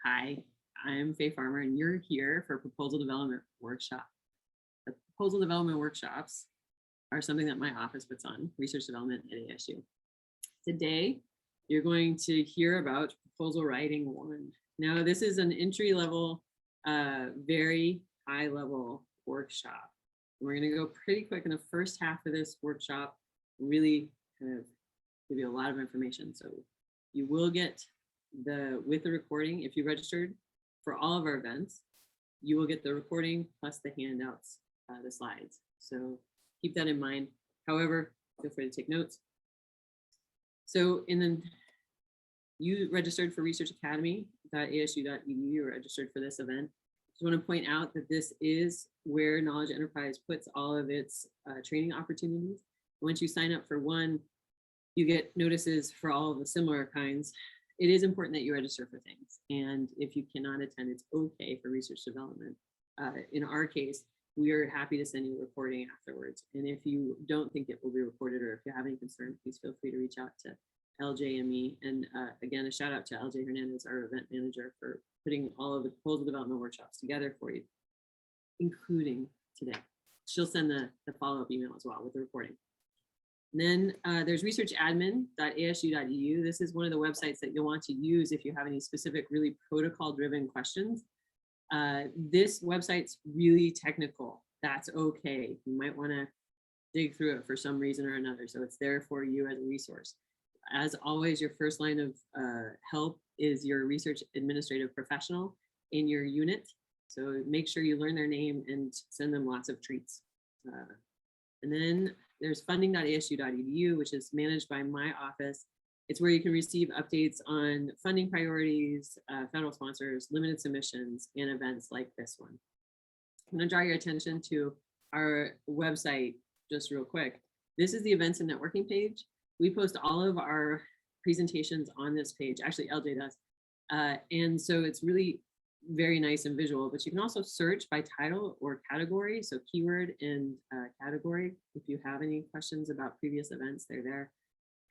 Hi, I'm Faye Farmer, and you're here for Proposal Development Workshop. The Proposal Development Workshops are something that my office puts on, research development at ASU. Today, you're going to hear about Proposal Writing 1. Now, this is an entry-level, very high-level workshop. We're going to go pretty quick in the first half of this workshop, really kind of give you a lot of information. So you will get with the recording, if you registered for all of our events, you will get the recording plus the handouts, the slides. So keep that in mind. However, feel free to take notes. So you registered for researchacademy.asu.edu, you registered for this event. Just want to point out that this is where Knowledge Enterprise puts all of its training opportunities. Once you sign up for one, you get notices for all of the similar kinds. It is important that you register for things. And if you cannot attend, it's okay for research development. In our case, we are happy to send you a recording afterwards. And if you don't think it will be recorded, or if you have any concern, please feel free to reach out to LJ and me. And again, a shout out to LJ Hernandez, our event manager, for putting all of the proposal development workshops together for you, including today. She'll send the follow-up email as well with the recording. And then there's researchadmin.asu.edu. This is one of the websites that you'll want to use if you have any specific, really protocol-driven questions. This website's really technical. That's okay. You might want to dig through it for some reason or another. So it's there for you as a resource. As always, your first line of help is your research administrative professional in your unit. So make sure you learn their name and send them lots of treats. And then there's funding.asu.edu, which is managed by my office. It's where you can receive updates on funding priorities, federal sponsors, limited submissions, and events like this one. I'm going to draw your attention to our website just real quick. This is the events and networking page. We post all of our presentations on this page. Actually, LJ does. And so it's really very nice and visual, but you can also search by title or category. So keyword and category. If you have any questions about previous events, they're there.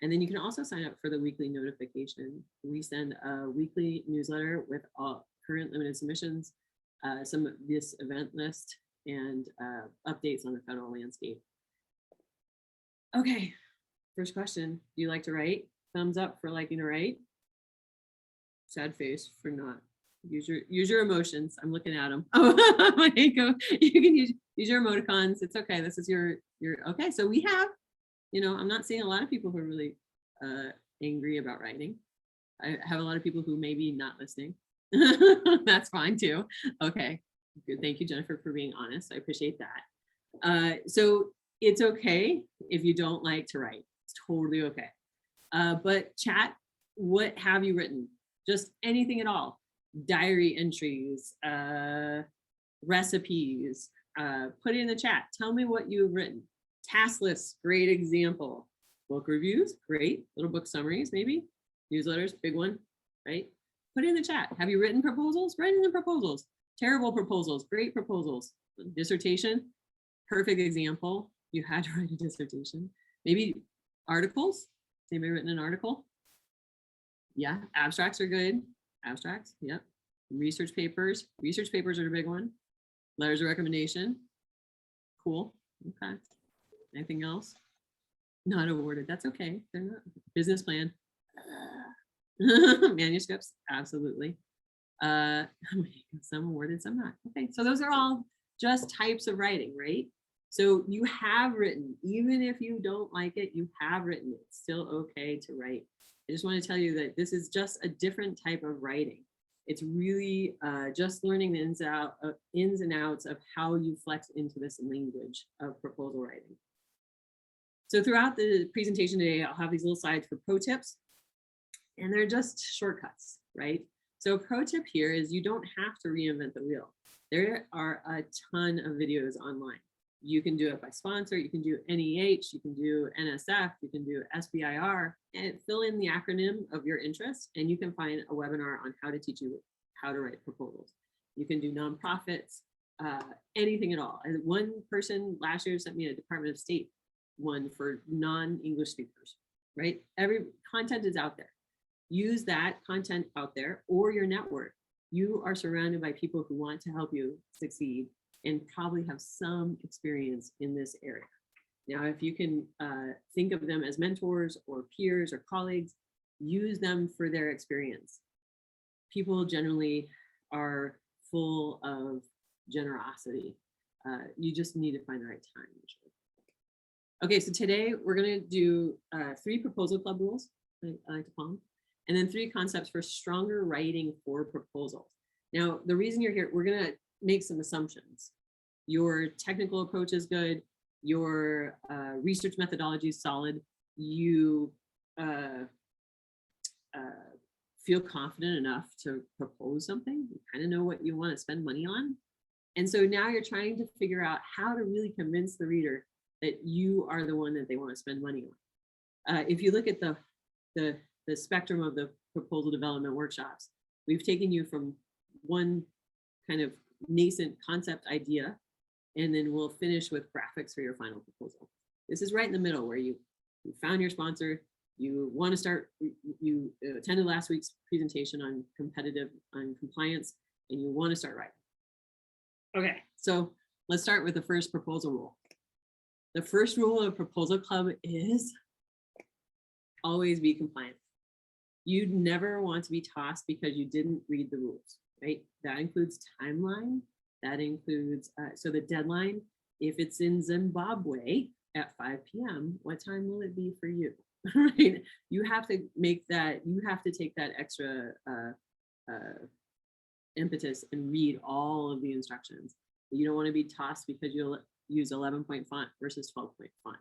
And then you can also sign up for the weekly notification. We send a weekly newsletter with all current limited submissions, some of this event list, and updates on the federal landscape. Okay, first question. Do you like to write? Thumbs up for liking to write. Sad face for not. Use your emotions. I'm looking at them. Oh, you can use your emoticons. It's okay. This is your okay. So we have, I'm not seeing a lot of people who are really angry about writing. I have a lot of people who may be not listening. That's fine too. Okay, good. Thank you, Jennifer, for being honest. I appreciate that. So it's okay if you don't like to write. It's totally okay. But chat, what have you written? Just anything at all. Diary entries, recipes, put it in the chat. Tell me what you've written. Task lists, great example. Book reviews, great. Little book summaries, maybe. Newsletters, big one, right? Put it in the chat. Have you written proposals? Write in the proposals. Terrible proposals, great proposals. Dissertation, perfect example. You had to write a dissertation. Maybe articles. Has anybody written an article? Yeah, abstracts are good. Abstracts, yep. Research papers. Research papers are a big one. Letters of recommendation. Cool. Okay. Anything else? Not awarded. That's okay. They're not. Business plan. Manuscripts. Absolutely. Some awarded, some not. Okay. So those are all just types of writing, right? So you have written, even if you don't like it, you have written. It's still okay to write. I just want to tell you that this is just a different type of writing. It's really just learning the ins and outs of how you flex into this language of proposal writing. So throughout the presentation today, I'll have these little slides for pro tips, and they're just shortcuts, right? So a pro tip here is you don't have to reinvent the wheel. There are a ton of videos online. You can do it by sponsor, you can do NEH, you can do NSF, you can do SBIR, and fill in the acronym of your interest, and you can find a webinar on how to teach you how to write proposals. You can do nonprofits, anything at all. And one person last year sent me a Department of State one for non-English speakers, right? Every content is out there. Use that content out there or your network. you are surrounded by people who want to help you succeed and probably have some experience in this area. Now, if you can think of them as mentors or peers or colleagues, use them for their experience. People generally are full of generosity. You just need to find the right time usually. Okay, so today we're going to do 3 proposal club rules, I like to call them, and then 3 concepts for stronger writing for proposals. Now, the reason you're here, we're going to make some assumptions. Your technical approach is good. Your research methodology is solid. You feel confident enough to propose something. You kind of know what you want to spend money on. And so now you're trying to figure out how to really convince the reader that you are the one that they want to spend money on. If you look at the spectrum of the proposal development workshops, we've taken you from one kind of nascent concept idea, and then we'll finish with graphics for your final proposal. This is right in the middle where you found your sponsor, you want to start, you attended last week's presentation on compliance, and you want to start writing. Okay, so let's start with the first proposal rule. The first rule of Proposal Club is always be compliant. You'd never want to be tossed because you didn't read the rules, right? That includes timeline. That includes, so the deadline, if it's in Zimbabwe at 5 p.m., what time will it be for you, right? You have to make that, you have to take that extra impetus and read all of the instructions. You don't want to be tossed because you'll use 11-point font versus 12-point font.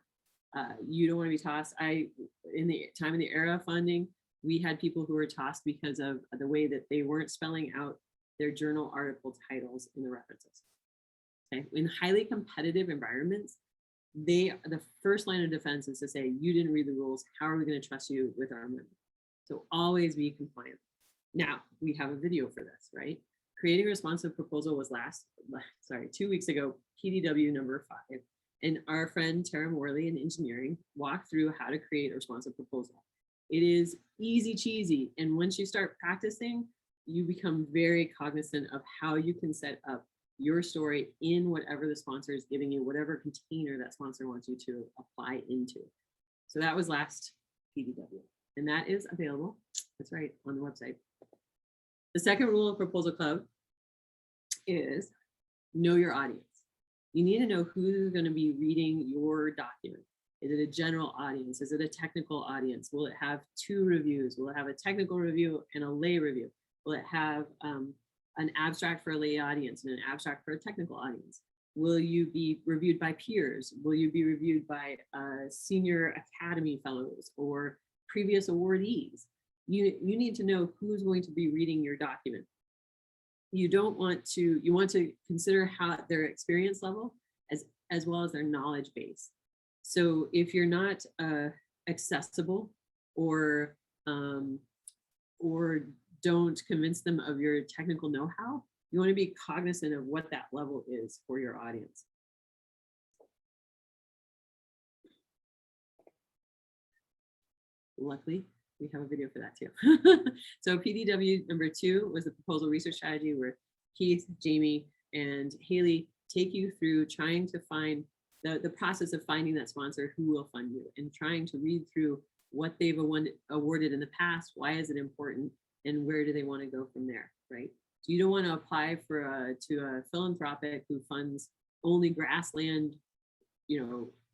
You don't want to be tossed. In the time of the era of funding, we had people who were tossed because of the way that they weren't spelling out their journal article titles in the references. Okay, in highly competitive environments, the first line of defense is to say, you didn't read the rules. How are we going to trust you with our money? So always be compliant. Now, we have a video for this, right? Creating a responsive proposal was 2 weeks ago, PDW number 5. And our friend Tara Morley in engineering walked through how to create a responsive proposal. It is easy cheesy. And once you start practicing, you become very cognizant of how you can set up your story in whatever the sponsor is giving you, whatever container that sponsor wants you to apply into. So that was last PDW, and that is available. That's right, on the website. The second rule of Proposal Club is know your audience. You need to know who's going to be reading your document. Is it a general audience? Is it a technical audience? Will it have 2 reviews? Will it have a technical review and a lay review? Will it have an abstract for a lay audience and an abstract for a technical audience? Will you be reviewed by peers? Will you be reviewed by senior academy fellows or previous awardees? You need to know who's going to be reading your document. You want to consider how their experience level as well as their knowledge base. So if you're not accessible or don't convince them of your technical know-how, you want to be cognizant of what that level is for your audience. Luckily, we have a video for that too. So PDW number 2 was the proposal research strategy, where Keith, Jamie, and Haley take you through trying to find the process of finding that sponsor who will fund you and trying to read through what they've awarded in the past, why is it important, and where do they want to go from there, right? So you don't want to apply to a philanthropic who funds only grassland,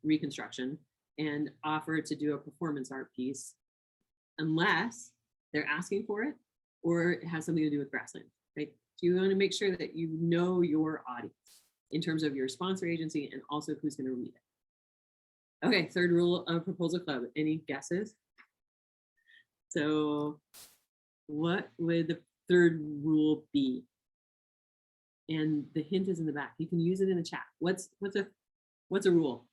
reconstruction and offer to do a performance art piece unless they're asking for it or it has something to do with grassland, right? So you want to make sure that you know your audience in terms of your sponsor agency and also who's going to read it. Okay, third rule of Proposal Club. Any guesses? So what would the third rule be? And the hint is in the back. You can use it in the chat. What's a rule?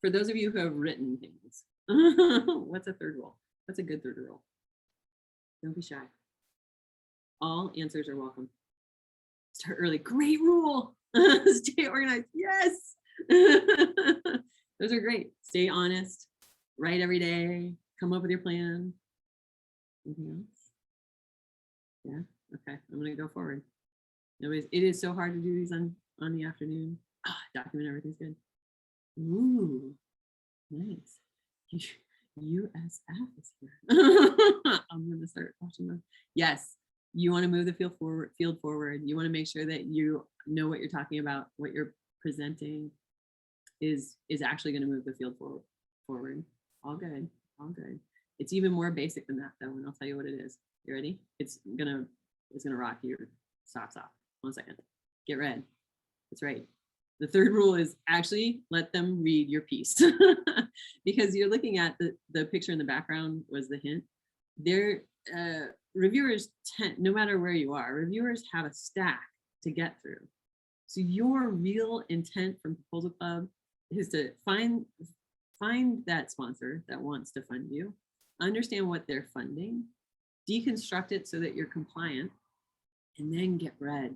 For those of you who have written things, what's a third rule? What's a good third rule? Don't be shy. All answers are welcome. Start early. Great rule. Stay organized. Yes. Those are great. Stay honest. Write every day. Come up with your plan. Anything else? Yeah. Okay, I'm gonna go forward. It is so hard to do these on the afternoon. Document everything's good. Ooh, nice. USF is here. I'm gonna start watching them. Yes, you want to move the field forward. You want to make sure that you know what you're talking about, what you're presenting is actually going to move the field forward. All good, all good. It's even more basic than that though, and I'll tell you what it is. You ready? It's gonna rock your socks off. 1 second. Get red. That's right. The third rule is actually let them read your piece because you're looking at the picture in the background was the hint. They're reviewers no matter where you are, reviewers have a stack to get through. So your real intent from Proposal Club is to find that sponsor that wants to fund you, understand what they're funding, deconstruct it so that you're compliant, and then get red.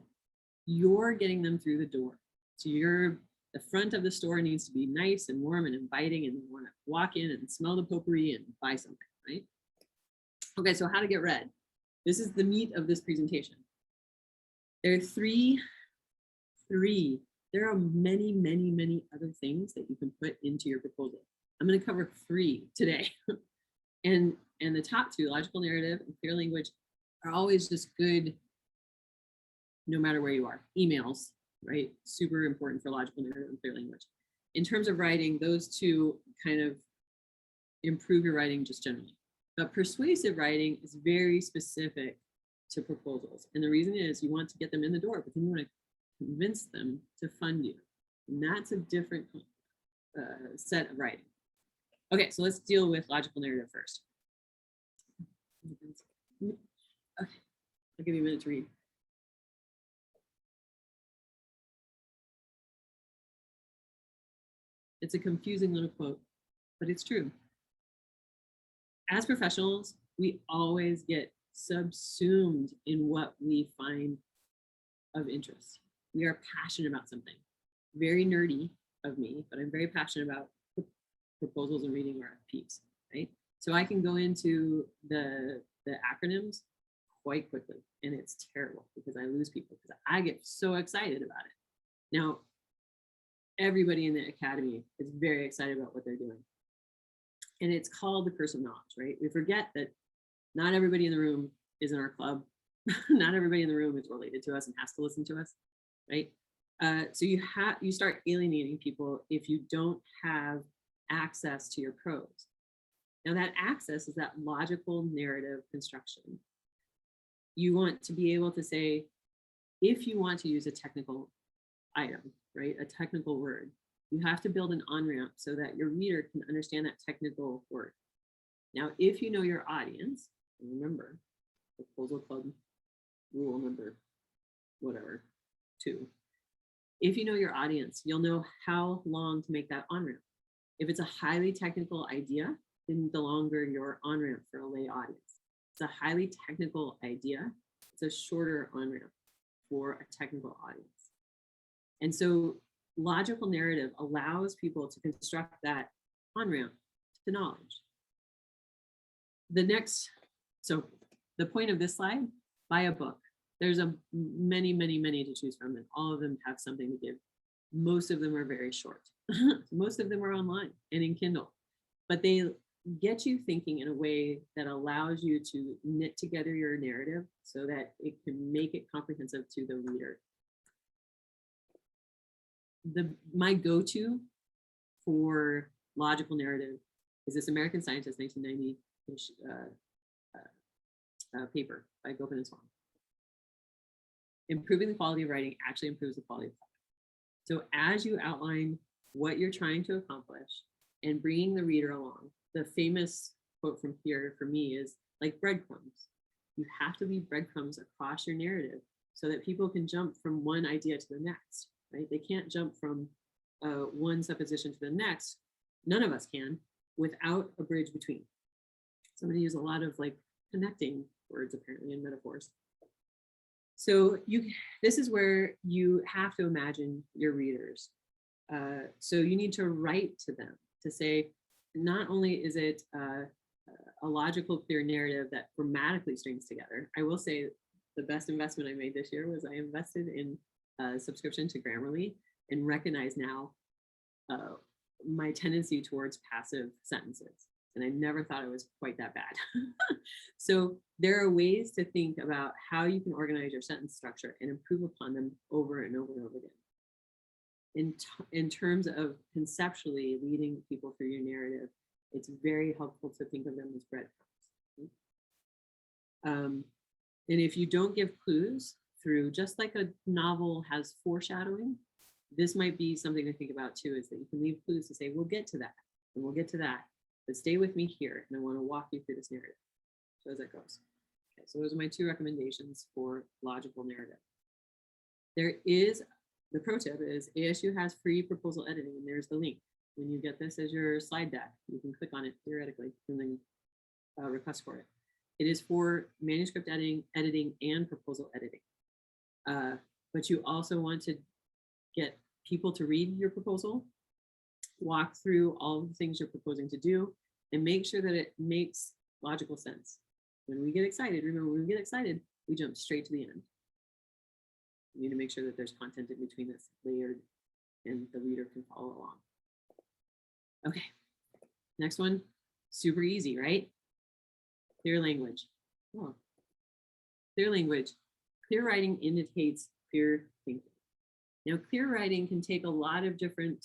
You're getting them through the door. So the front of the store needs to be nice and warm and inviting, and you want to walk in and smell the potpourri and buy something, right? Okay, so how to get red. This is the meat of this presentation. There are three. There are many, many, many other things that you can put into your proposal. I'm going to cover 3 today. and the top 2, logical narrative and clear language, are always just good no matter where you are. Emails, right? Super important for logical narrative and clear language. In terms of writing, those 2 kind of improve your writing just generally. But persuasive writing is very specific to proposals. And the reason is you want to get them in the door, but then you want to convince them to fund you. And that's a different set of writing. Okay, so let's deal with logical narrative first. Okay, I'll give you a minute to read. It's a confusing little quote, but it's true. As professionals, we always get subsumed in what we find of interest. We are passionate about something. Very nerdy of me, but I'm very passionate about proposals and reading RFPs, right? So I can go into the acronyms quite quickly, and it's terrible because I lose people because I get so excited about it. Now, everybody in the academy is very excited about what they're doing. And it's called the curse of knowledge, right? We forget that not everybody in the room is in our club. Not everybody in the room is related to us and has to listen to us, right? So you start alienating people if you don't have access to your prose. Now that access is that logical narrative construction. You want to be able to say, if you want to use a technical item, right, a technical word, you have to build an on-ramp so that your reader can understand that technical word. Now, if you know your audience, and remember, Proposal Club rule number, whatever, 2. If you know your audience, you'll know how long to make that on-ramp. If it's a highly technical idea, then the longer your on-ramp for a lay audience. It's a highly technical idea, it's a shorter on-ramp for a technical audience. And so logical narrative allows people to construct that on-ramp to knowledge. So the point of this slide, buy a book. There's many to choose from, and all of them have something to give. Most of them are very short. Most of them are online and in Kindle, but they get you thinking in a way that allows you to knit together your narrative so that it can make it comprehensive to the reader. My go-to for logical narrative is this American Scientist 1990 paper by Gopin and Swan. Improving the quality of writing actually improves the quality of thought. So as you outline what you're trying to accomplish and bringing the reader along, the famous quote from here for me is like breadcrumbs. You have to leave breadcrumbs across your narrative so that people can jump from one idea to the next, right? They can't jump from one supposition to the next. None of us can without a bridge between. So I'm going to use a lot of like connecting words apparently and metaphors. So this is where you have to imagine your readers. So you need to write to them to say, not only is it a logical, clear narrative that grammatically strings together. I will say the best investment I made this year was I invested in a subscription to Grammarly and recognize now my tendency towards passive sentences. And I never thought it was quite that bad. So there are ways to think about how you can organize your sentence structure and improve upon them over and over and over again. In terms of conceptually leading people through your narrative, it's very helpful to think of them as breadcrumbs. And if you don't give clues through, just like a novel has foreshadowing, this might be something to think about too, is that you can leave clues to say, we'll get to that, and we'll get to that, but stay with me here, and I want to walk you through this narrative. So as that goes. Okay, so those are my 2 recommendations for logical narrative. There is, the pro tip is ASU has free proposal editing, and there's the link. When you get this as your slide deck, you can click on it theoretically and then request for it. It is for manuscript editing and proposal editing. But you also want to get people to read your proposal, walk through all the things you're proposing to do, and make sure that it makes logical sense. When we get excited, remember, when we get excited, we jump straight to the end. You need to make sure that there's content in between that's layered and the reader can follow along. Okay, next one, super easy, right? Clear language. Oh. Clear language. Clear writing indicates clear thinking. Now, clear writing can take a lot of different,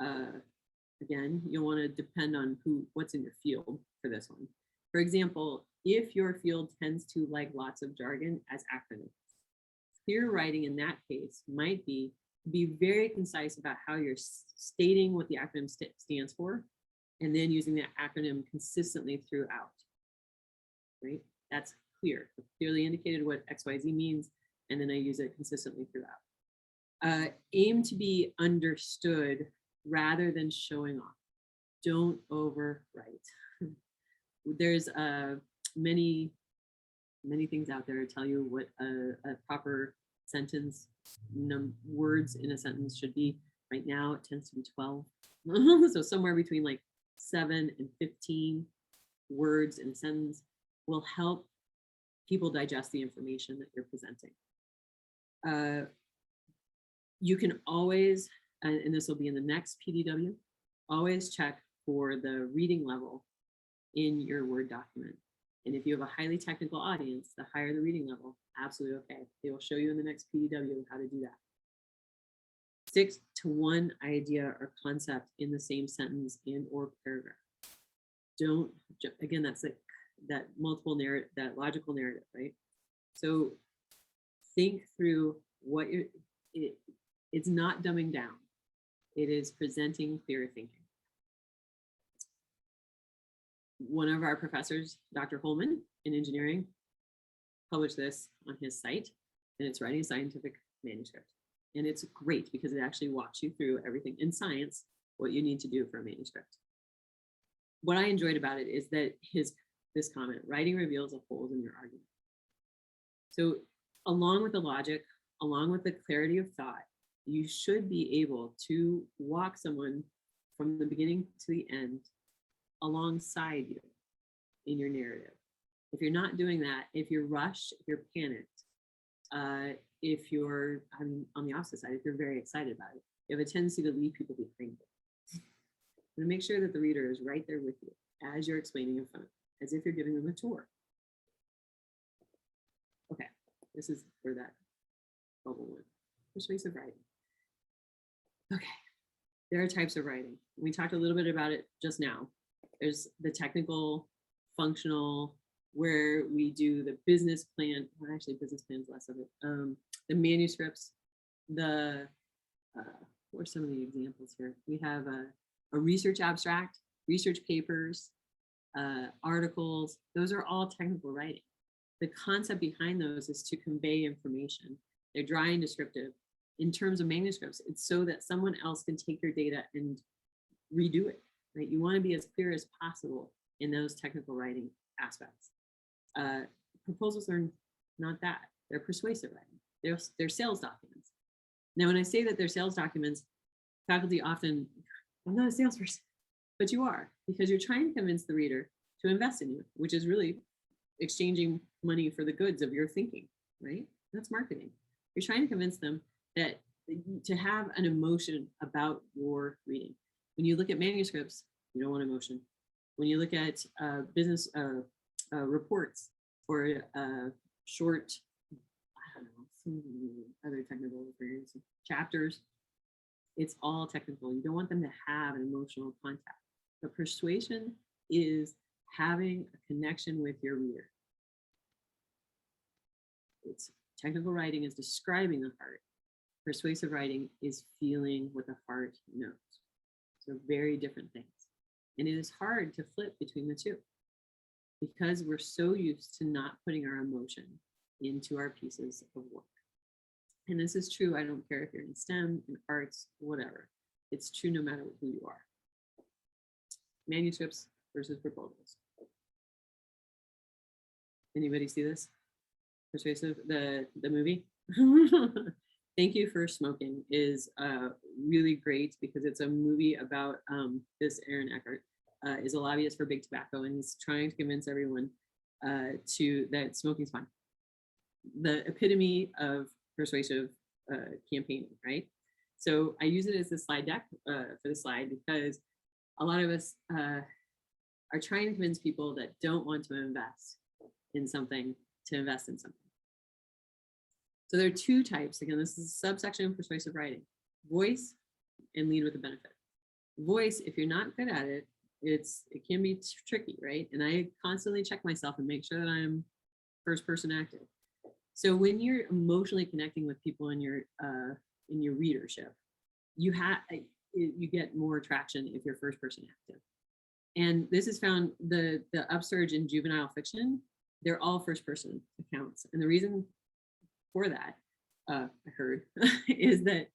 again, you'll want to depend on what's in your field for this one. For example, if your field tends to like lots of jargon as acronyms, clear writing in that case might be very concise about how you're stating what the acronym stands for, and then using that acronym consistently throughout, right? That's clear. I've clearly indicated what XYZ means, and then I use it consistently throughout. Aim to be understood rather than showing off. Don't overwrite. There's many things out there to tell you what a proper sentence, words in a sentence should be. Right now, it tends to be 12. So somewhere between like 7 and 15 words in a sentence will help people digest the information that you're presenting. You can always, and this will be in the next PDW, always check for the reading level in your Word document. And if you have a highly technical audience, the higher the reading level, absolutely okay. They will show you in the next PDW how to do that. Stick to one idea or concept in the same sentence and or paragraph. Don't, again, that's like that multiple narrative, that logical narrative, right? So think through what it's not dumbing down. It is presenting clear thinking. One of our professors, Dr. Holman in engineering, published this on his site, and it's writing a scientific manuscript. And it's great because it actually walks you through everything in science, what you need to do for a manuscript. What I enjoyed about it is that this comment, writing reveals the holes in your argument. So along with the logic, along with the clarity of thought, you should be able to walk someone from the beginning to the end alongside you in your narrative. If you're not doing that, if you're rushed, if you're panicked, if you're on the opposite side, if you're very excited about it, you have a tendency to leave people behind you. And make sure that the reader is right there with you as you're explaining in front, as if you're giving them a tour. Okay, this is where that bubble went. Persuasive writing. Okay, there are types of writing. We talked a little bit about it just now. There's the technical, functional, where we do the business plan, well, actually business plan's less of it, the manuscripts, what are some of the examples here? We have a research abstract, research papers, articles. Those are all technical writing. The concept behind those is to convey information. They're dry and descriptive. In terms of manuscripts, it's so that someone else can take your data and redo it, right? You want to be as clear as possible in those technical writing aspects. Proposals are not that. They're persuasive writing. They're sales documents. Now, when I say that they're sales documents, faculty often, I'm not a salesperson, but you are, because you're trying to convince the reader to invest in you, which is really exchanging money for the goods of your thinking, right? That's marketing. You're trying to convince them that to have an emotion about your reading. When you look at manuscripts, you don't want emotion. When you look at business reports or short, I don't know, some other technical words, chapters, it's all technical. You don't want them to have an emotional contact. But persuasion is having a connection with your reader. It's technical writing is describing the heart. Persuasive writing is feeling what the heart knows. So very different things. And it is hard to flip between the two because we're so used to not putting our emotion into our pieces of work. And this is true, I don't care if you're in STEM, in arts, whatever. It's true no matter who you are. Manuscripts versus proposals. Anybody see this? Persuasive, the movie? Thank You for Smoking is really great because it's a movie about this Aaron Eckhart is a lobbyist for big tobacco, and he's trying to convince everyone that smoking's fine. The epitome of persuasive campaigning, right? So I use it as a slide deck for the slide because a lot of us are trying to convince people that don't want to invest in something to invest in something. So there are two types. Again, this is a subsection of persuasive writing: voice and lead with a benefit. Voice, if you're not good at it, it can be tricky, right? And I constantly check myself and make sure that I'm first person active. So when you're emotionally connecting with people in your readership, you get more traction if you're first person active. And this is found the upsurge in juvenile fiction. They're all first person accounts, and the reason for that, I heard, is that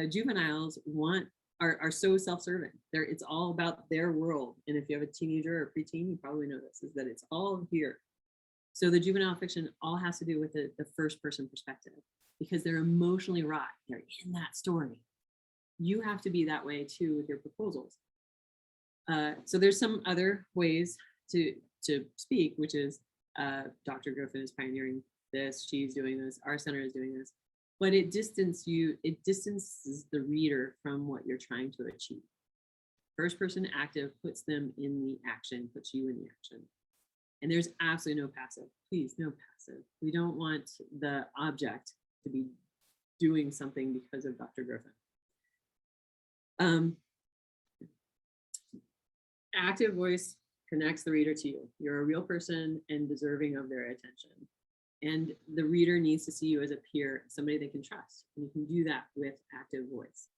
juveniles are so self-serving. It's all about their world. And if you have a teenager or preteen, you probably know this, is that it's all here. So the juvenile fiction all has to do with the first person perspective because they're emotionally wrought. They're in that story. You have to be that way too with your proposals. So there's some other ways to speak, which is Dr. Griffin is pioneering this, she's doing this, our center is doing this, but it distances the reader from what you're trying to achieve. First person active puts them in the action, puts you in the action. And there's absolutely no passive. Please, no passive. We don't want the object to be doing something because of Dr. Griffin. Active voice connects the reader to you. You're a real person and deserving of their attention. And the reader needs to see you as a peer, somebody they can trust. And you can do that with active voice.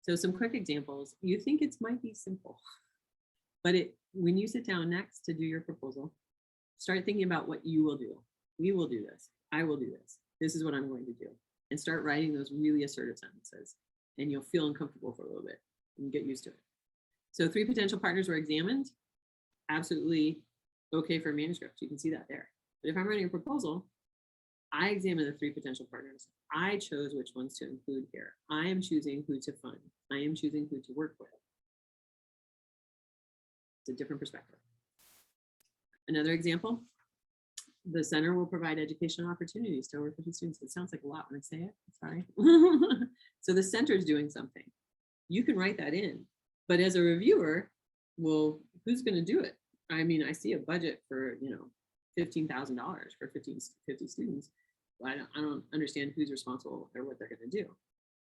So some quick examples. You think it might be simple, but when you sit down next to do your proposal, start thinking about what you will do. We will do this. I will do this. This is what I'm going to do. And start writing those really assertive sentences. And you'll feel uncomfortable for a little bit and get used to it. So 3 potential partners were examined. Absolutely okay for manuscripts. You can see that there. But if I'm writing a proposal, I examine the 3 potential partners. I chose which ones to include here. I am choosing who to fund. I am choosing who to work with. It's a different perspective. Another example, the center will provide educational opportunities to over 50 students. It sounds like a lot when I say it, sorry. So the center is doing something. You can write that in, but as a reviewer, well, who's gonna do it? I mean, I see a budget for, $15,000 for 50 students. But I don't understand who's responsible or what they're gonna do.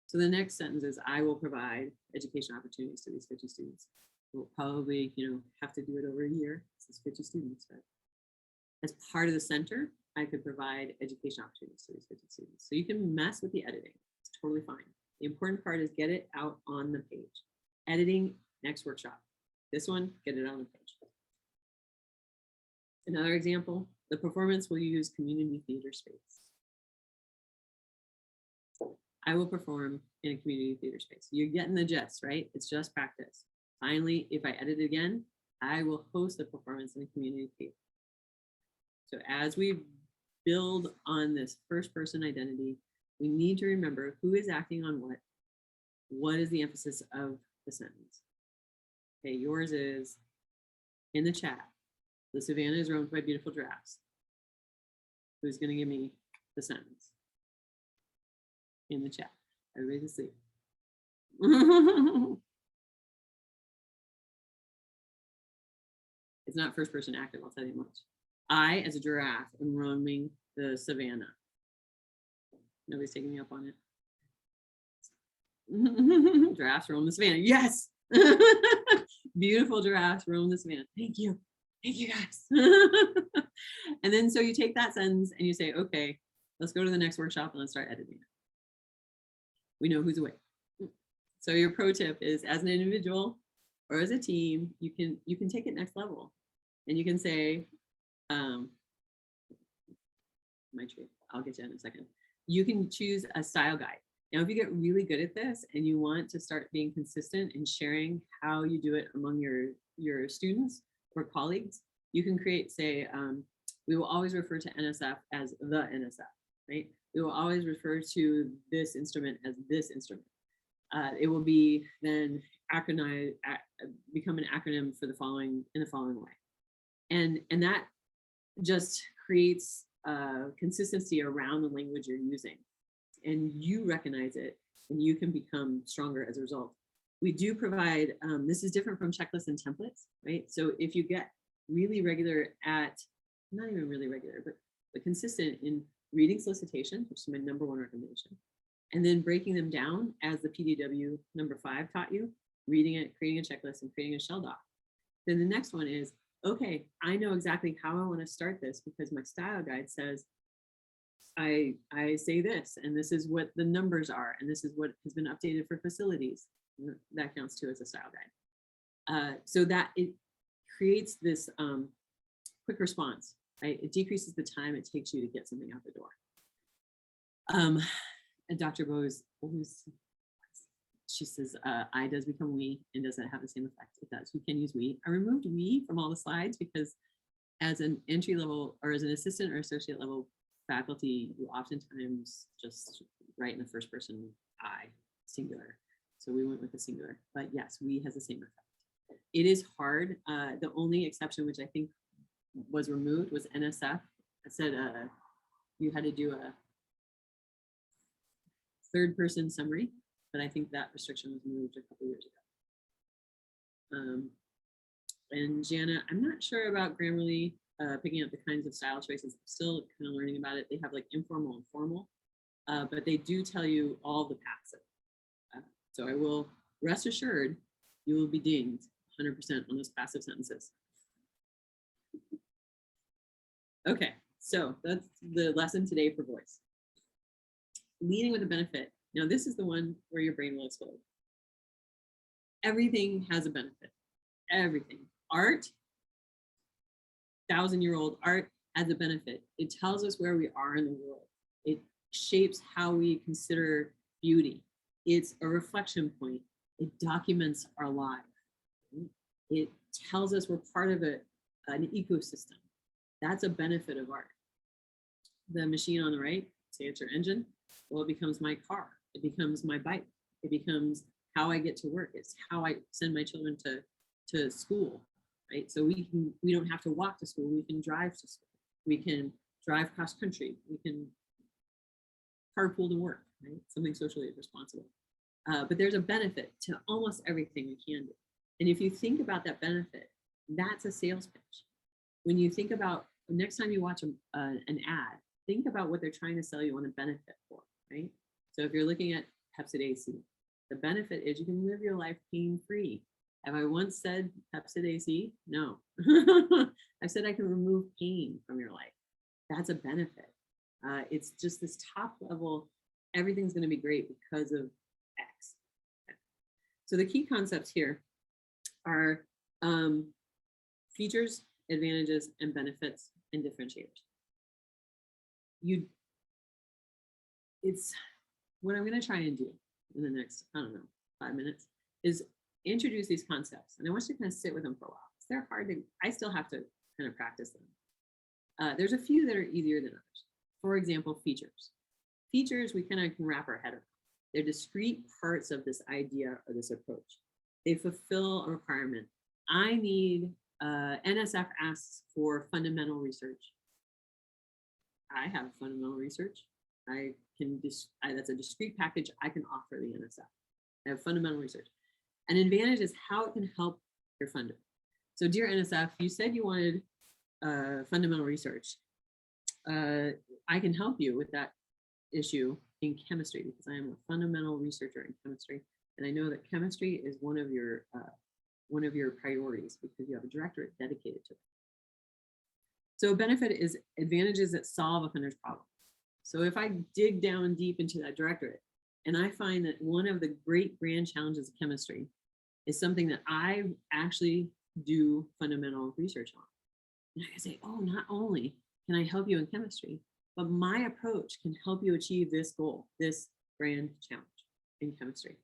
So the next sentence is, I will provide education opportunities to these 50 students. We'll probably, have to do it over a year. This is 50 students, but as part of the center, I could provide education opportunities to these 50 students. So you can mess with the editing. It's totally fine. The important part is get it out on the page. Editing, next workshop. This one, get it on the page. Another example, the performance will use community theater space. I will perform in a community theater space. You're getting the gist, right? It's just practice. Finally, if I edit it again, I will host a performance in a community theater. So as we build on this first person identity, we need to remember who is acting on what is the emphasis of the sentence. Okay, yours is in the chat. The savannah is roamed by beautiful giraffes. Who's going to give me the sentence in the chat? Everybody's asleep. It's not first person active, I'll tell you much. I, as a giraffe, am roaming the savannah. Nobody's taking me up on it. Giraffes roam the savannah. Yes. Beautiful giraffes roam the savannah. Thank you. Thank you, guys. And then so you take that sentence and you say, okay, let's go to the next workshop and let's start editing it. We know who's awake. So your pro tip is, as an individual or as a team, you can take it next level, and you can say, my tree, I'll get you in a second. You can choose a style guide. Now, if you get really good at this and you want to start being consistent in sharing how you do it among your students or colleagues, you can create, say, we will always refer to NSF as the NSF, right? We will always refer to this instrument as this instrument. It will be then become an acronym for the following in the following way. And that just creates consistency around the language you're using. And you recognize it, and you can become stronger as a result. We do provide, this is different from checklists and templates, right? So if you get really regular at, not even really regular, but consistent in reading solicitations, which is my number one recommendation, and then breaking them down as the PDW number 5 taught you, reading it, creating a checklist, and creating a shell doc. Then the next one is, okay, I know exactly how I want to start this because my style guide says, I say this, and this is what the numbers are, and this is what has been updated for facilities. That counts too as a style guide. So that it creates this quick response, right? It decreases the time it takes you to get something out the door. And Dr. Bose, she says, I does become we, and does that have the same effect? It does. We can use we. I removed we from all the slides because as an entry level or as an assistant or associate level faculty, you oftentimes just write in the first person I, singular. So we went with the singular, but yes, we has the same effect. It is hard. The only exception, which I think was removed, was NSF. I said you had to do a third person summary, but I think that restriction was moved a couple years ago. And Jana, I'm not sure about Grammarly picking up the kinds of style choices. I'm still kind of learning about it. They have like informal and formal, but they do tell you all the passive. So I will rest assured you will be dinged 100% on those passive sentences. Okay, so that's the lesson today for voice. Leading with a benefit. Now this is the one where your brain will explode. Everything has a benefit. Everything. Art, 1,000-year-old art has a benefit. It tells us where we are in the world. It shapes how we consider beauty. It's a reflection point. It documents our life. It tells us we're part of an ecosystem. That's a benefit of art. The machine on the right, say it's your engine, well, it becomes my car. It becomes my bike. It becomes how I get to work. It's how I send my children to school, right? So we don't have to walk to school. We can drive to school. We can drive cross country. We can carpool to work, right? Something socially responsible. But there's a benefit to almost everything we can do. And if you think about that benefit, that's a sales pitch. When you think about next time you watch an ad, think about what they're trying to sell you on a benefit for, right? So if you're looking at Pepsid AC, the benefit is you can live your life pain-free. Have I once said Pepsid AC? No. I've said I can remove pain from your life. That's a benefit. It's just this top level, everything's going to be great because of X. Okay. So the key concepts here are features, advantages, and benefits, and differentiators. It's what I'm going to try and do in the next, 5 minutes, is introduce these concepts. And I want you to kind of sit with them for a while. They're hard to, I still have to kind of practice them. There's a few that are easier than others. For example, features. Features we kind of can wrap our head around. They're discrete parts of this idea or this approach. They fulfill a requirement. I need, NSF asks for fundamental research. I have fundamental research. That's a discrete package I can offer the NSF. I have fundamental research. An advantage is how it can help your funder. So dear NSF, you said you wanted fundamental research. I can help you with that issue in chemistry because I am a fundamental researcher in chemistry. And I know that chemistry is one of your priorities because you have a directorate dedicated to it. So a benefit is advantages that solve a funder's problem. So if I dig down deep into that directorate and I find that one of the great grand challenges of chemistry is something that I actually do fundamental research on, and I can say, oh, not only can I help you in chemistry, but my approach can help you achieve this goal, this grand challenge in chemistry.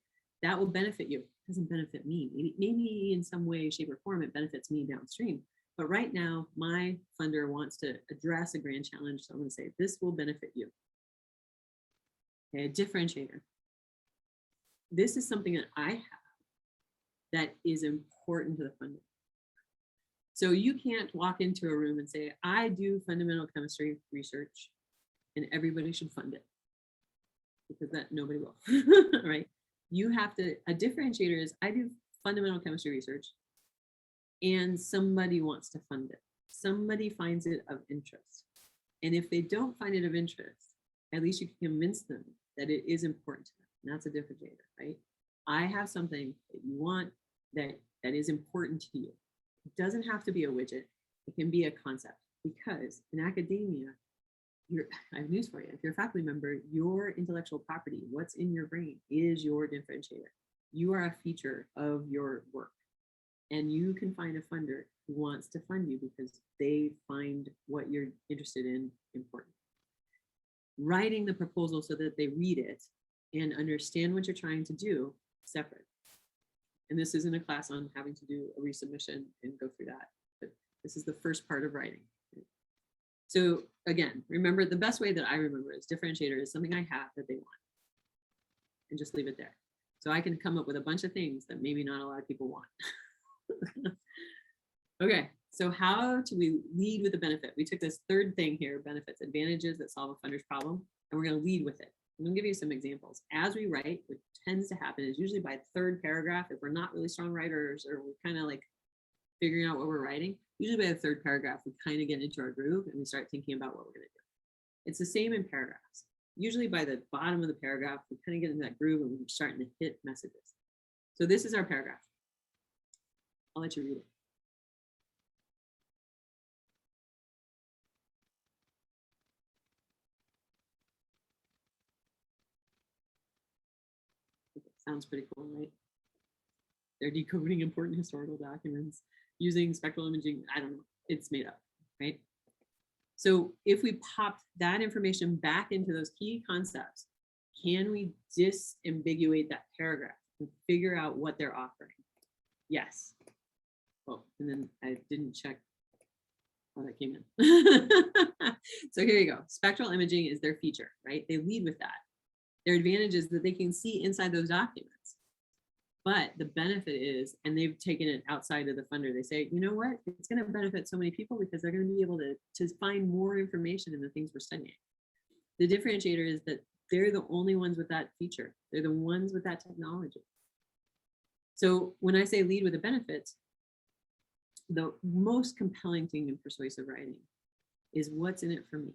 That will benefit you. It doesn't benefit me. Maybe in some way, shape, or form, it benefits me downstream. But right now, my funder wants to address a grand challenge. So I'm going to say, this will benefit you. Okay, a differentiator. This is something that I have that is important to the funder. So you can't walk into a room and say, I do fundamental chemistry research and everybody should fund it. Because that nobody will, right? You have to, a differentiator is I do fundamental chemistry research and somebody wants to fund it. Somebody finds it of interest. And if they don't find it of interest, at least you can convince them that it is important to them. And that's a differentiator, right? I have something that you want that is important to you. It doesn't have to be a widget. It can be a concept because in academia, I have news for you. If you're a faculty member, your intellectual property, what's in your brain, is your differentiator. You are a feature of your work. And you can find a funder who wants to fund you because they find what you're interested in important. Writing the proposal so that they read it and understand what you're trying to do, separate. And this isn't a class on having to do a resubmission and go through that, but this is the first part of writing. So again, remember the best way that I remember is differentiator is something I have that they want and just leave it there. So I can come up with a bunch of things that maybe not a lot of people want. Okay, so how do we lead with the benefit? We took this third thing here, benefits, advantages that solve a funder's problem, and we're going to lead with it. I'm going to give you some examples. As we write, what tends to happen is usually by the third paragraph, if we're not really strong writers or we're kind of like figuring out what we're writing, usually by the third paragraph, we kind of get into our groove and we start thinking about what we're going to do. It's the same in paragraphs. Usually by the bottom of the paragraph, we kind of get into that groove and we're starting to hit messages. So this is our paragraph. I'll let you read it. Sounds pretty cool, right? They're decoding important historical documents using spectral imaging. I don't know, it's made up, right? So if we pop that information back into those key concepts, can we disambiguate that paragraph and figure out what they're offering? Yes. Oh, and then I didn't check how that came in. So here you go. Spectral imaging is their feature, right? They lead with that. Their advantage is that they can see inside those documents. But the benefit is, and they've taken it outside of the funder, they say, you know what? It's going to benefit so many people because they're going to be able to find more information in the things we're studying. The differentiator is that they're the only ones with that feature. They're the ones with that technology. So when I say lead with the benefits, the most compelling thing in persuasive writing is what's in it for me.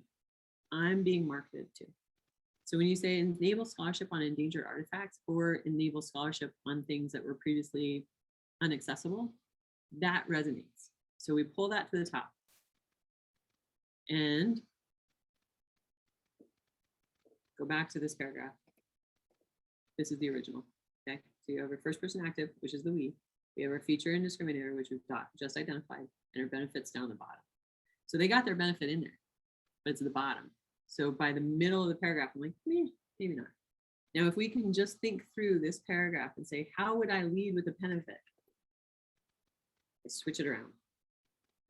I'm being marketed to. So when you say enable scholarship on endangered artifacts or enable scholarship on things that were previously inaccessible, that resonates. So we pull that to the top. And go back to this paragraph. This is the original, okay? So you have our first person active, which is the we. We have our feature and discriminator, which we've just identified, and our benefits down the bottom. So they got their benefit in there, but it's at the bottom. So by the middle of the paragraph, I'm like, maybe not. Now, if we can just think through this paragraph and say, how would I lead with the benefit? I switch it around.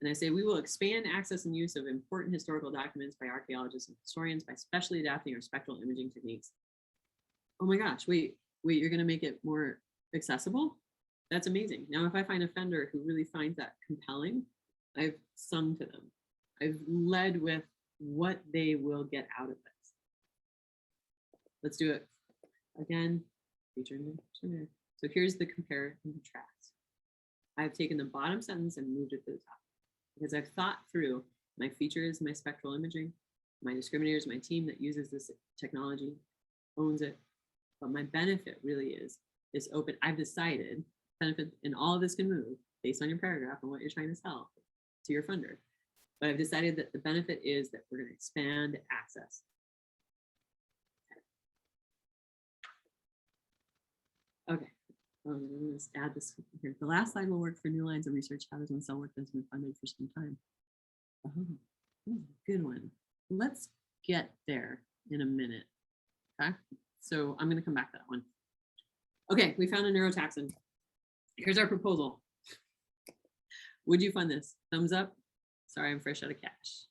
And I say, we will expand access and use of important historical documents by archaeologists and historians by specially adapting our spectral imaging techniques. Oh my gosh, wait, you're going to make it more accessible? That's amazing. Now, if I find a funder who really finds that compelling, I've sung to them. I've led with what they will get out of this. Let's do it again. Feature. So here's the compare and contrast. I've taken the bottom sentence and moved it to the top because I've thought through my features, my spectral imaging, my discriminators, my team that uses this technology, owns it. But my benefit really is open. I've decided benefit, and all of this can move based on your paragraph and what you're trying to sell to your funder. But I've decided that the benefit is that we're going to expand access. Okay, I'm going to add this here. The last slide will work for new lines of research. How does one sell work that's been funded for some time? Oh, good one. Let's get there in a minute. Okay, so I'm going to come back to that one. Okay, we found a neurotoxin. Here's our proposal. Would you fund this? Thumbs up. Sorry, I'm fresh out of cash.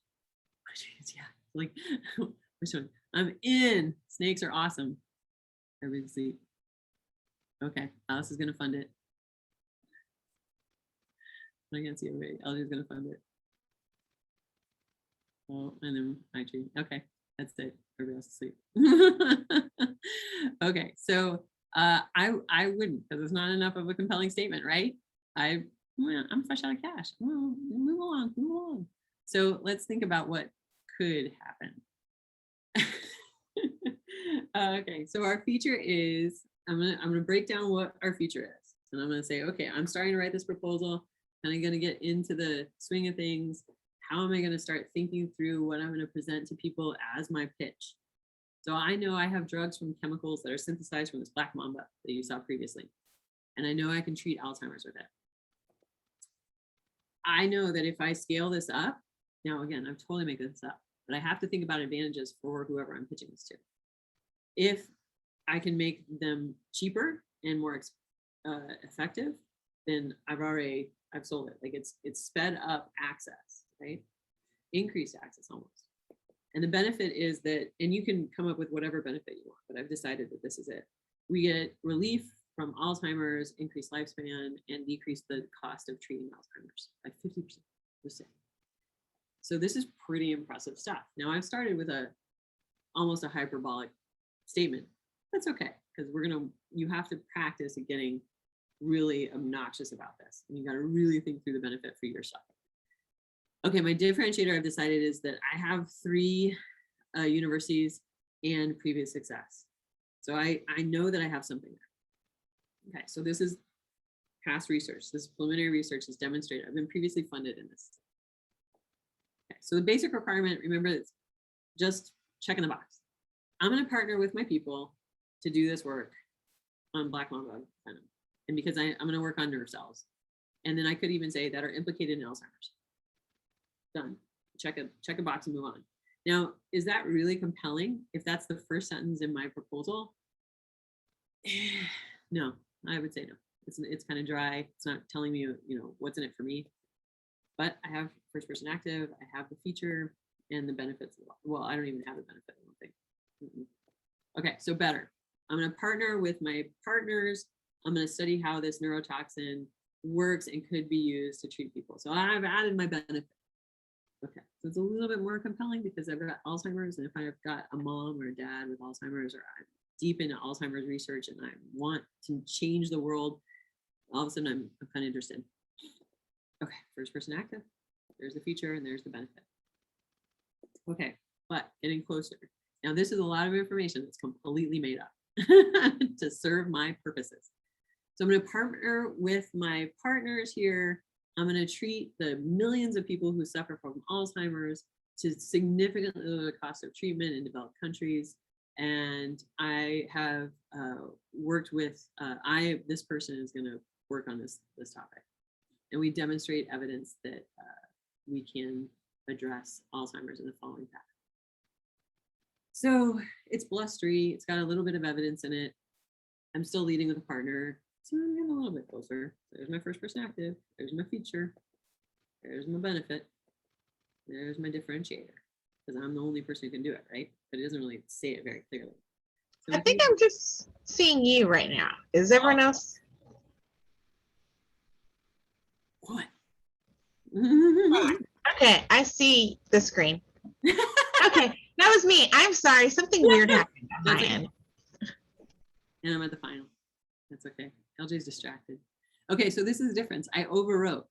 Yeah, like which one? I'm in. Snakes are awesome. Everybody sleep. Okay, Alice is gonna fund it. I can't see everybody. Alice is gonna fund it. Oh, and then my tree. Okay, that's it. Everybody else is asleep. Okay, so I wouldn't, because it's not enough of a compelling statement, right? I'm fresh out of cash. Well, move along. So let's think about what could happen. Okay, so our feature is, I'm gonna break down what our feature is, and I'm gonna say, okay, I'm starting to write this proposal, and I'm gonna get into the swing of things. How am I gonna start thinking through what I'm gonna present to people as my pitch? So I know I have drugs from chemicals that are synthesized from this black mamba that you saw previously, and I know I can treat Alzheimer's with it. I know that if I scale this up, now again, I'm totally making this up, but I have to think about advantages for whoever I'm pitching this to. If I can make them cheaper and more effective, then I've sold it. Like it's sped up access, right? Increased access almost. And the benefit is that, and you can come up with whatever benefit you want, but I've decided that this is it. We get relief from Alzheimer's, increased lifespan, and decrease the cost of treating Alzheimer's by 50%. So this is pretty impressive stuff. Now I've started with almost a hyperbolic statement. That's okay, because you have to practice at getting really obnoxious about this. And you got to really think through the benefit for yourself. Okay, my differentiator I've decided is that I have 3 universities and previous success. So I know that I have something there. Okay, so this is past research. This preliminary research is demonstrated. I've been previously funded in this. Okay, so the basic requirement, remember, it's just checking the box. I'm going to partner with my people to do this work on black mamba venom, and because I'm going to work on nerve cells, and then I could even say that are implicated in Alzheimer's. Done. Check a box and move on. Now, is that really compelling? If that's the first sentence in my proposal, no, I would say no. It's kind of dry. It's not telling me, what's in it for me. But I have first person active. I have the feature and the benefits. Well, I don't even have the benefit, I don't think. Okay, so better. I'm going to partner with my partners. I'm going to study how this neurotoxin works and could be used to treat people. So I've added my benefit. Okay, so it's a little bit more compelling because I've got Alzheimer's, and if I've got a mom or a dad with Alzheimer's, or I'm deep into Alzheimer's research and I want to change the world, all of a sudden I'm kind of interested. Okay, first person active, there's the feature and there's the benefit. Okay, but getting closer. Now this is a lot of information that's completely made up to serve my purposes. So I'm going to partner with my partners here. I'm going to treat the millions of people who suffer from Alzheimer's to significantly lower the cost of treatment in developed countries. And I have worked with, this person is going to work on this topic. And we demonstrate evidence that we can address Alzheimer's in the following path. So it's blustery. It's got a little bit of evidence in it. I'm still leading with a partner. So I'm getting a little bit closer. There's my first person active. There's my feature. There's my benefit. There's my differentiator. Because I'm the only person who can do it, right? But it doesn't really say it very clearly. So I think I'm just seeing you right now. Is everyone else? What? Okay, I see the screen. Okay, that was me. I'm sorry. Something weird happened on That's my okay. end. And I'm at the final. That's okay. LJ's distracted. Okay, so this is the difference. I overwrote,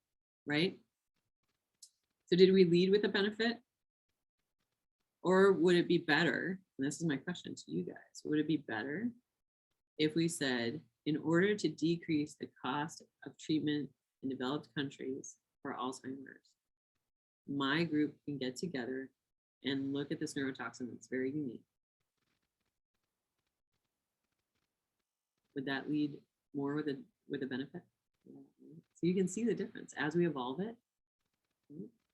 right? So did we lead with a benefit? Or would it be better, and this is my question to you guys, would it be better if we said, in order to decrease the cost of treatment in developed countries for Alzheimer's, my group can get together and look at this neurotoxin that's very unique. Would that lead more with a benefit? So you can see the difference as we evolve it.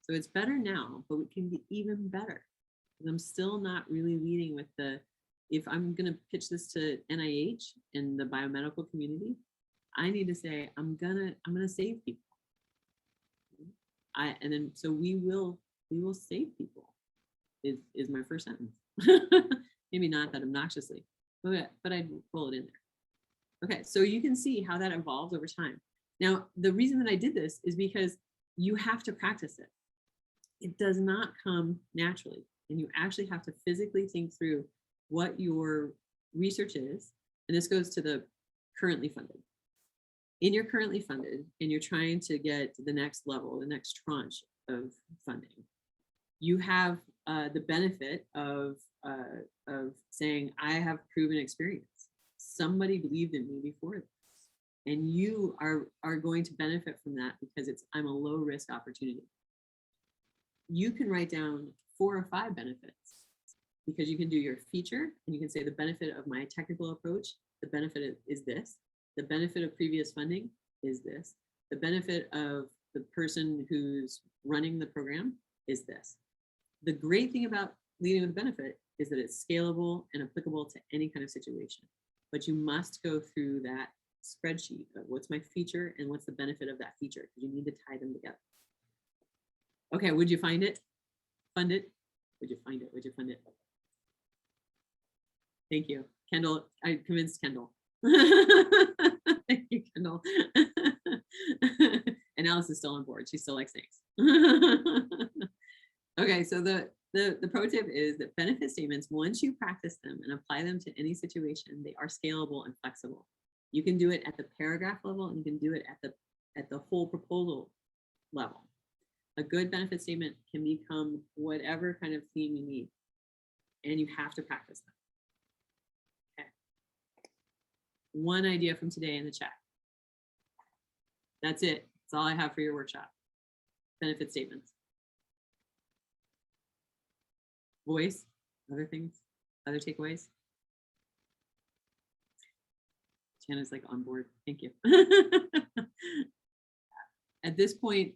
So it's better now, but it can be even better. I'm still not really leading with the, if I'm going to pitch this to NIH and the biomedical community, I need to say, I'm gonna save people. And then so we will save people is my first sentence. Maybe not that obnoxiously, but I'd roll it in there. Okay, so you can see how that evolves over time. Now, the reason that I did this is because you have to practice it. It does not come naturally. And you actually have to physically think through what your research is. And this goes to the currently funded. In your currently funded, and you're trying to get to the next level, the next tranche of funding, you have the benefit of saying, I have proven experience. Somebody believed in me before this. And you are going to benefit from that because I'm a low risk opportunity. You can write down 4 or 5 benefits because you can do your feature and you can say the benefit of my technical approach, the benefit is this, the benefit of previous funding is this, the benefit of the person who's running the program is this. The great thing about leading with benefit is that it's scalable and applicable to any kind of situation, but you must go through that spreadsheet of what's my feature and what's the benefit of that feature because you need to tie them together. Okay, would you find it? Fund it? Would you find it? Would you fund it? Thank you. Kendall, I convinced Kendall. Thank you, Kendall. And Alice is still on board. She still likes snakes. Okay, so the pro tip is that benefit statements, once you practice them and apply them to any situation, they are scalable and flexible. You can do it at the paragraph level and you can do it at the whole proposal level. A good benefit statement can become whatever kind of theme you need, and you have to practice them. Okay. One idea from today in the chat. That's it. That's all I have for your workshop. Benefit statements. Voice, other things, other takeaways. Tana's like on board. Thank you. At this point,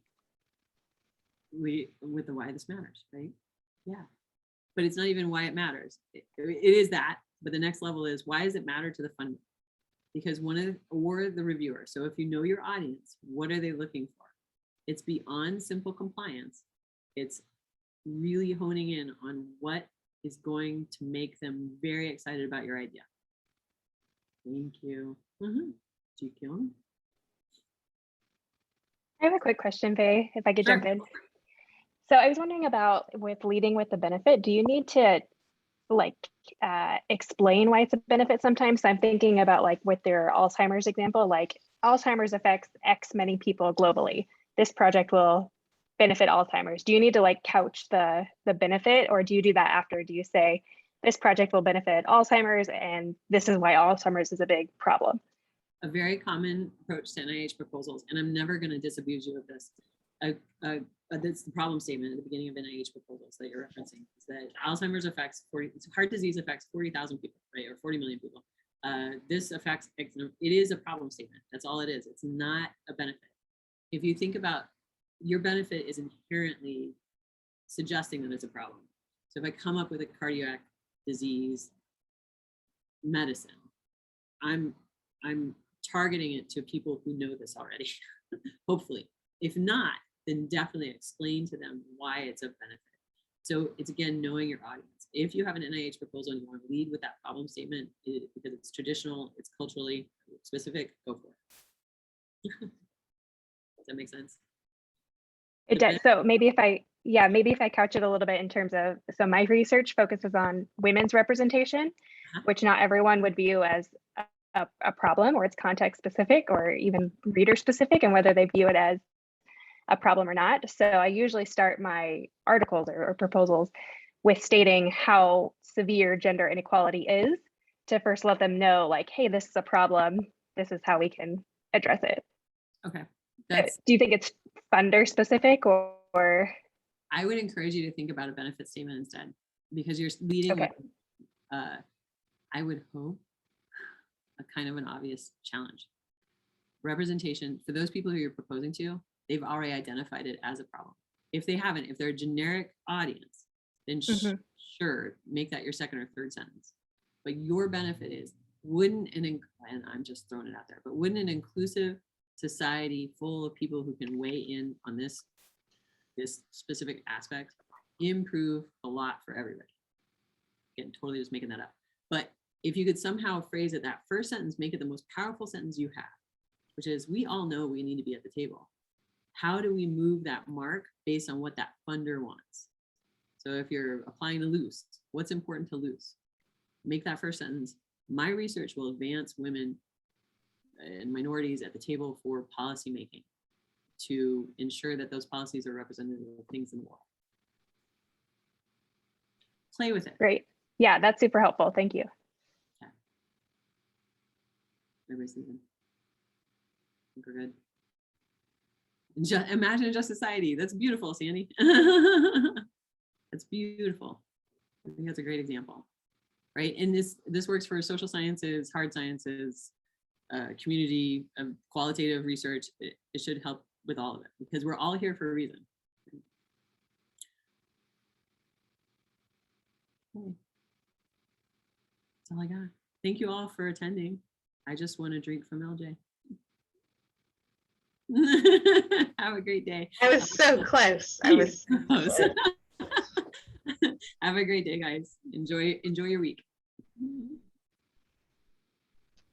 with the why this matters, right? Yeah, but it's not even why it matters. It is that, but the next level is why does it matter to the funder? Because or the reviewer. So if you know your audience, what are they looking for? It's beyond simple compliance. It's really honing in on what is going to make them very excited about your idea. Thank you. GQ. I have a quick question, Faye, if I could jump in. So I was wondering about with leading with the benefit, do you need to like explain why it's a benefit sometimes? So I'm thinking about like with their Alzheimer's example, like Alzheimer's affects X many people globally. This project will benefit Alzheimer's. Do you need to like couch the benefit, or do you do that after? Do you say this project will benefit Alzheimer's and this is why Alzheimer's is a big problem? A very common approach to NIH proposals, and I'm never going to disabuse you of this. That's the problem statement at the beginning of NIH proposals that you're referencing, is that Alzheimer's affects heart disease affects 40,000 people, right, or 40 million people. This affects, it is a problem statement. That's all it is. It's not a benefit. If you think about your benefit is inherently suggesting that it's a problem. So if I come up with a cardiac disease medicine, I'm targeting it to people who know this already, hopefully. If not, then definitely explain to them why it's a benefit. So it's, again, knowing your audience. If you have an NIH proposal and you want to lead with that problem statement because it's traditional, it's culturally specific, go for it. Does that make sense? It does. So maybe if I yeah, maybe if I couch it a little bit in terms of, so my research focuses on women's representation, Uh-huh. which not everyone would view as a problem, or it's context specific or even reader specific, and whether they view it as a problem or not. So I usually start my articles or proposals with stating how severe gender inequality is, to first let them know, like, hey, this is a problem. This is how we can address it. Okay. That's, Do you think it's funder specific, or? I would encourage you to think about a benefit statement instead, because you're leading Okay. with, I would hope, a kind of an obvious challenge. Representation, for those people who you're proposing to, they've already identified it as a problem. If they haven't, if they're a generic audience, then sure, make that your second or third sentence. But your benefit is, wouldn't an, and I'm just throwing it out there, but wouldn't an inclusive society full of people who can weigh in on this specific aspect improve a lot for everybody? Again, totally just making that up. But if you could somehow phrase it, that first sentence, make it the most powerful sentence you have, which is, we all know we need to be at the table. How do we move that mark based on what that funder wants? So if you're applying to Luce, what's important to Luce? Make that first sentence, my research will advance women and minorities at the table for policy making to ensure that those policies are representative of things in the world. Play with it. Great. Yeah, that's super helpful. Thank you. Okay. Everybody's thinking. I think we're good. Imagine a just society. That's beautiful, Sandy. That's beautiful. I think that's a great example, right? And this works for social sciences, hard sciences, community, qualitative research. It should help with all of it, because we're all here for a reason. Okay. That's all I got. Thank you all for attending. I just want to drink from LJ. Have a great day. I was so close. I was so close. Have a great day, guys. Enjoy your week.